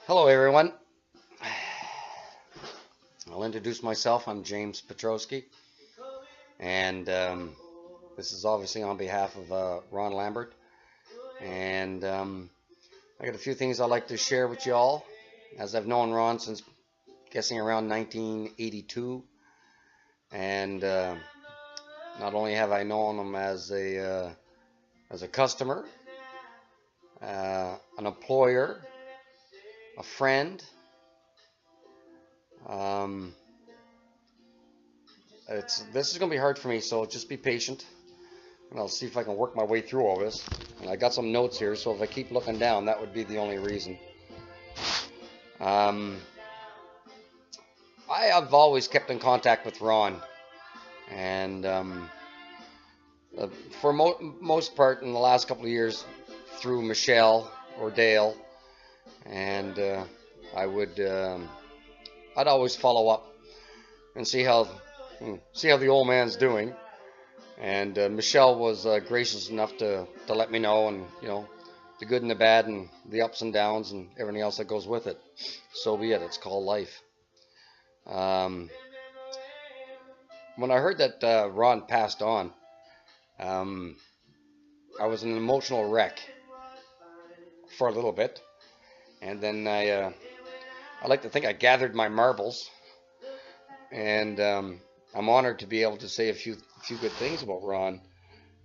Hello, everyone. I'll introduce myself. I'm James Petrosky, and this is obviously on behalf of Ron Lambert. And I got a few things I'd like to share with you all, as I've known Ron since guessing around 1982. And not only have I known him as a customer, an employer, a friend. This is going to be hard for me, so just be patient, and I'll see if I can work my way through all this. And I got some notes here, so if I keep looking down, that would be the only reason. I have always kept in contact with Ron, and for most part in the last couple of years through Michelle or Dale, and I'd always follow up and see how the old man's doing. And Michelle was gracious enough to let me know, and the good and the bad and the ups and downs and everything else that goes with it. So be it. It's called life. When I heard that Ron passed on, I was in an emotional wreck for a little bit, and then I like to think I gathered my marbles, and I'm honored to be able to say a few good things about Ron.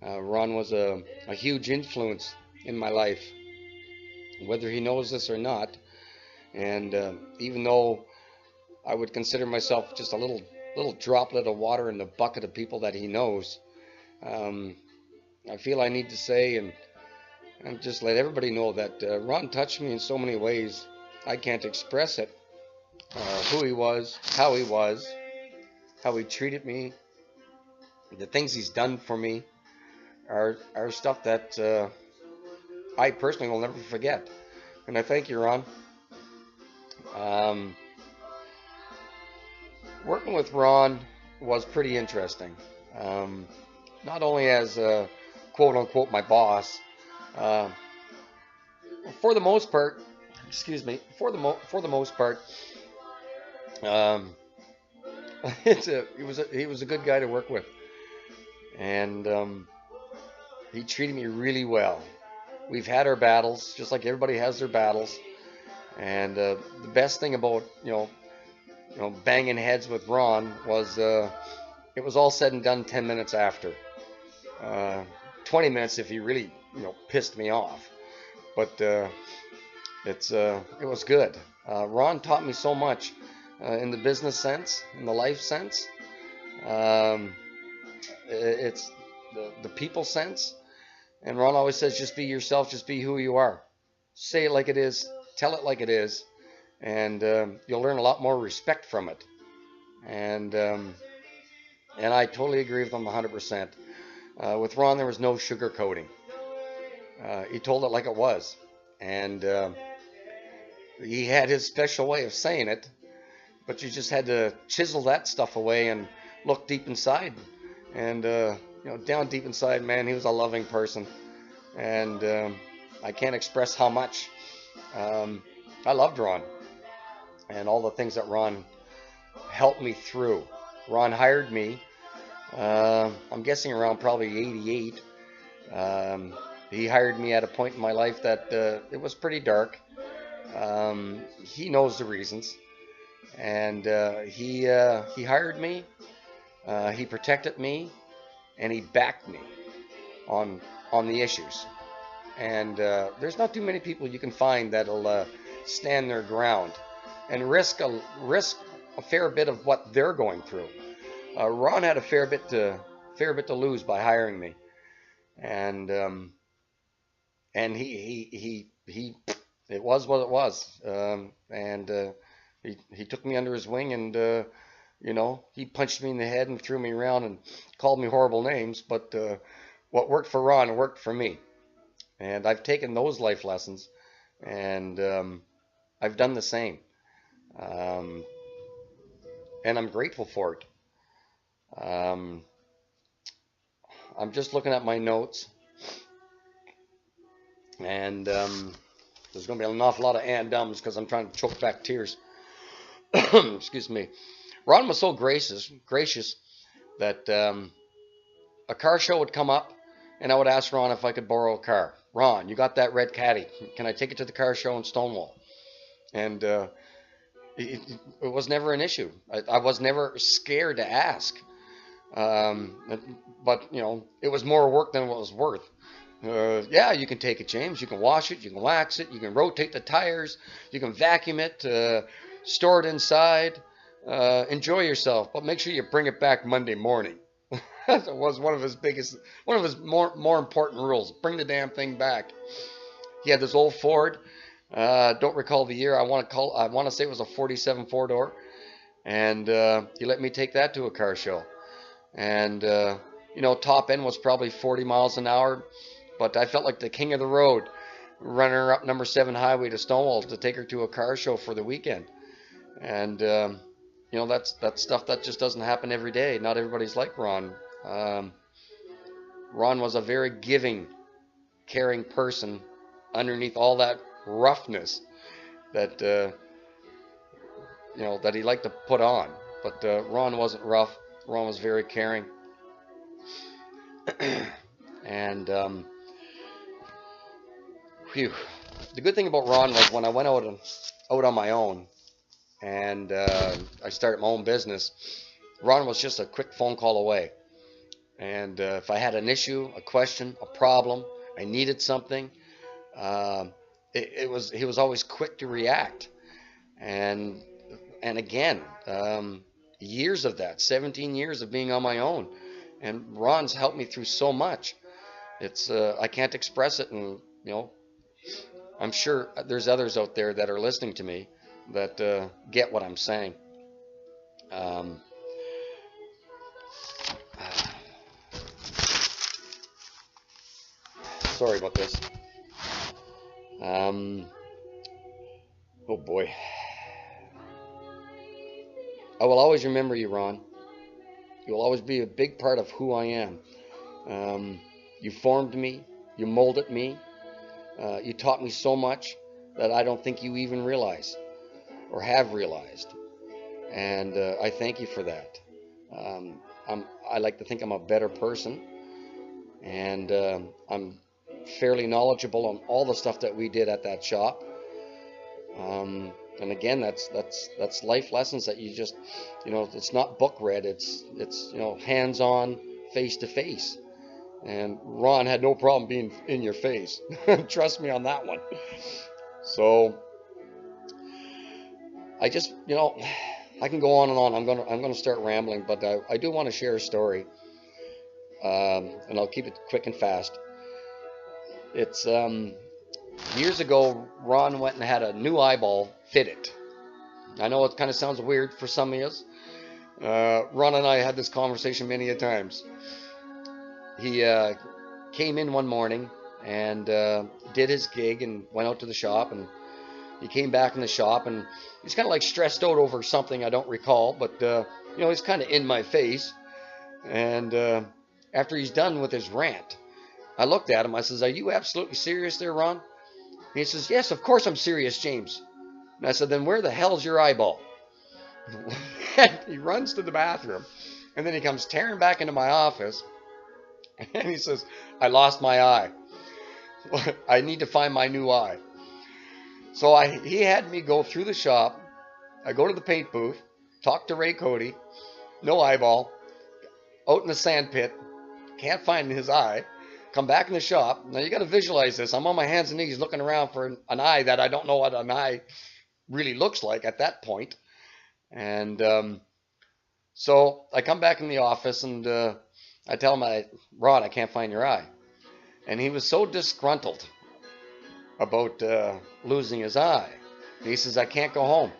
Ron was a huge influence in my life, whether he knows this or not. And even though I would consider myself just a little droplet of water in the bucket of people that he knows, I feel I need to say and just let everybody know that Ron touched me in so many ways I can't express it. Who he was, how he treated me, the things he's done for me are stuff that I personally will never forget. And I thank you, Ron. Working with Ron was pretty interesting. Not only as quote unquote my boss, for the most part, for the most part, he was a good guy to work with, and he treated me really well. We've had our battles, just like everybody has their battles, and the best thing about banging heads with Ron was it was all said and done 10 minutes after. 20 minutes if he really pissed me off, but it was good. Ron taught me so much in the business sense, in the life sense. It's the people sense. And Ron always says, just be yourself, just be who you are. Say it like it is, tell it like it is, and you'll learn a lot more respect from it. And I totally agree with him 100%. With Ron, there was no sugarcoating. He told it like it was. And he had his special way of saying it, but you just had to chisel that stuff away and look deep inside. And down deep inside, man, he was a loving person, and I can't express how much I loved Ron and all the things that Ron helped me through. Ron hired me, I'm guessing around probably 88. He hired me at a point in my life that it was pretty dark. He knows the reasons, and he hired me. He protected me, and he backed me on the issues. And there's not too many people you can find that'll stand their ground and risk a fair bit of what they're going through. Ron had a fair bit to lose by hiring me, and he it was what it was, and he took me under his wing, and he punched me in the head and threw me around and called me horrible names, but what worked for Ron worked for me. And I've taken those life lessons, and I've done the same. And I'm grateful for it. I'm just looking at my notes, and There's going to be an awful lot of and dums because I'm trying to choke back tears. Excuse me. Ron was so gracious that a car show would come up, and I would ask Ron if I could borrow a car. Ron, you got that red caddy? Can I take it to the car show in Stonewall? And it was never an issue. I was never scared to ask. But you know, it was more work than it was worth. Yeah, you can take it, James. You can wash it, you can wax it, you can rotate the tires, you can vacuum it, store it inside. Enjoy yourself, but make sure you bring it back Monday morning. That was one of his more important rules. Bring the damn thing back. He had this old Ford. Don't recall the year. I want to say it was a 47 4-door, and he let me take that to a car show. And you know, top end was probably 40 miles an hour, but I felt like the king of the road, running her up number 7 highway to Stonewall to take her to a car show for the weekend. And you know, that's stuff that just doesn't happen every day. Not everybody's like Ron. Ron was a very giving, caring person underneath all that roughness that you know, that he liked to put on. But Ron wasn't rough. Ron was very caring. And the good thing about Ron was when I went out on my own and I started my own business, Ron was just a quick phone call away. And if I had an issue, a question, a problem, I needed something, he was always quick to react. And again, years of that, 17 years of being on my own, and Ron's helped me through so much. It's I can't express it, and you know, I'm sure there's others out there that are listening to me that get what I'm saying. Sorry about this. Oh boy. I will always remember you, Ron. You will always be a big part of who I am. You formed me. You molded me. You taught me so much that I don't think you even realize or have realized. And I thank you for that. I like to think I'm a better person. And I'm fairly knowledgeable on all the stuff that we did at that shop. And again, that's life lessons that you just, you know, it's not book read. It's you know, hands-on, face-to-face. And Ron had no problem being in your face. Trust me on that one. So I just, you know, I can go on and on. I'm gonna start rambling, but I do want to share a story, and I'll keep it quick and fast. It's years ago, Ron went and had a new eyeball fitted. I know it kind of sounds weird for some of us. Ron and I had this conversation many a times. He came in one morning and did his gig and went out to the shop, and he came back in the shop and he's kind of like stressed out over something I don't recall, but you know, he's kind of in my face. And after he's done with his rant, I looked at him. I says, "Are you absolutely serious there, Ron?" And he says, "Yes, of course I'm serious, James." And I said, "Then where the hell's your eyeball?" And he runs to the bathroom, and then he comes tearing back into my office, and he says, "I lost my eye. I need to find my new eye." So he had me go through the shop. I go to the paint booth, talk to Ray Cody, no eyeball, out in the sand pit, can't find his eye. Come back in the shop. Now you got to visualize this. I'm on my hands and knees looking around for an eye that I don't know what an eye really looks like at that point. And so I come back in the office and I tell him, "Rod, I can't find your eye." And he was so disgruntled about losing his eye. He says, "I can't go home.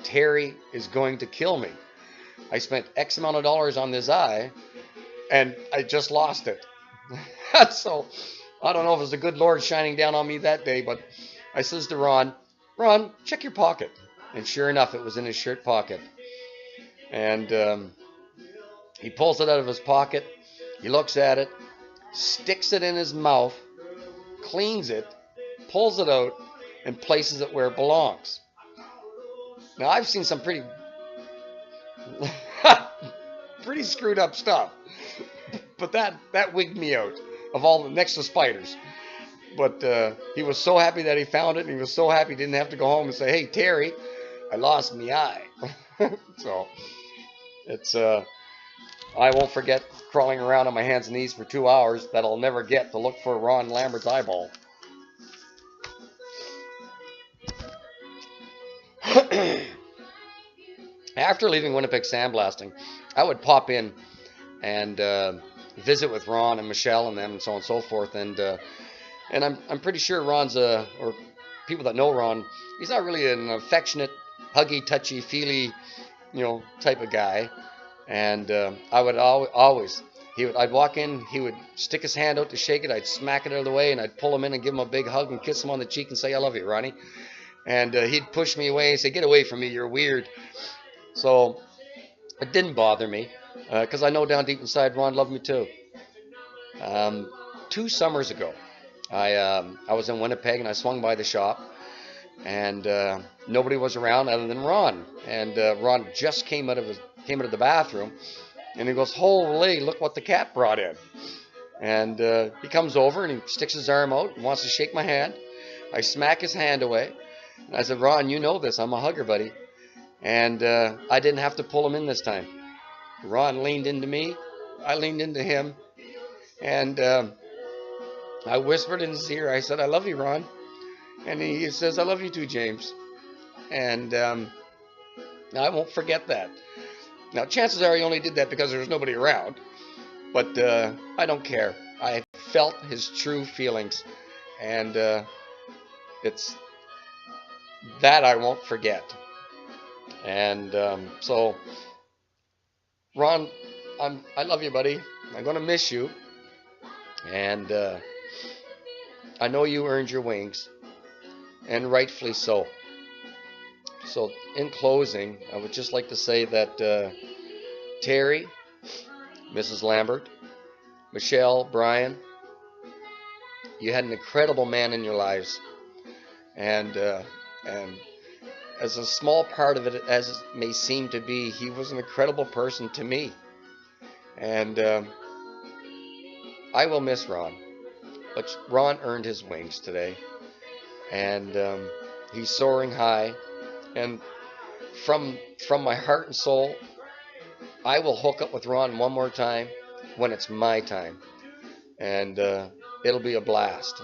Terry is going to kill me. I spent X amount of dollars on this eye and I just lost it." So I don't know if it was the good Lord shining down on me that day, but I says to Ron, check your pocket. And sure enough, it was in his shirt pocket. And he pulls it out of his pocket. He looks at it, sticks it in his mouth, cleans it, pulls it out, and places it where it belongs. Now, I've seen some pretty pretty screwed up stuff, but that wigged me out of all the next to spiders. But he was so happy that he found it, and he was so happy he didn't have to go home and say, "Hey, Terry, I lost my eye." So it's I won't forget crawling around on my hands and knees for 2 hours that I'll never get to look for Ron Lambert's eyeball. After leaving Winnipeg sandblasting, I would pop in and visit with Ron and Michelle and them and so on and so forth. And I'm pretty sure Ron's or people that know Ron, he's not really an affectionate, huggy, touchy, feely, type of guy. And I would always, I'd walk in, he would stick his hand out to shake it, I'd smack it out of the way, and I'd pull him in and give him a big hug and kiss him on the cheek and say, "I love you, Ronnie." And he'd push me away and say, "Get away from me, you're weird." So it didn't bother me, because I know down deep inside Ron loved me too. 2 summers ago, I was in Winnipeg and I swung by the shop, and nobody was around other than Ron. And Ron just came out of the bathroom, and he goes, "Holy, look what the cat brought in." And he comes over and he sticks his arm out and wants to shake my hand. I smack his hand away, and I said, "Ron, you know this, I'm a hugger, buddy." And I didn't have to pull him in this time. Ron leaned into me, I leaned into him, and I whispered in his ear, I said, "I love you, Ron." And he says, "I love you too, James." And I won't forget that. Now, chances are he only did that because there was nobody around, but I don't care. I felt his true feelings, and it's that I won't forget. And so, Ron, I love you, buddy. I'm going to miss you, and I know you earned your wings, and rightfully so. So, in closing, I would just like to say that Terry, Mrs. Lambert, Michelle, Brian, you had an incredible man in your lives, and as a small part of it as it may seem to be, he was an incredible person to me. And I will miss Ron, but Ron earned his wings today, and he's soaring high. And from my heart and soul, I will hook up with Ron one more time when it's my time, and it'll be a blast.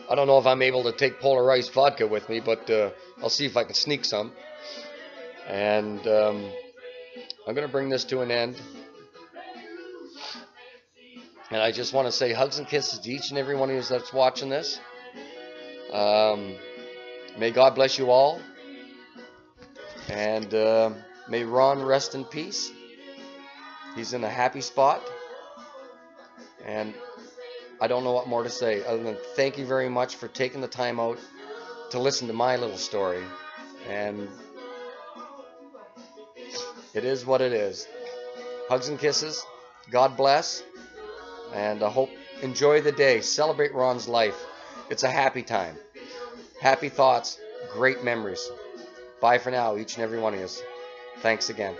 I don't know if I'm able to take polarized vodka with me, but I'll see if I can sneak some. And I'm going to bring this to an end. And I just want to say hugs and kisses to each and every one of you that's watching this. May God bless you all. And may Ron rest in peace. He's in a happy spot. And I don't know what more to say other than thank you very much for taking the time out to listen to my little story. And it is what it is. Hugs and kisses. God bless. And I hope enjoy the day. Celebrate Ron's life. It's a happy time. Happy thoughts. Great memories. Bye for now, each and every one of you. Thanks again.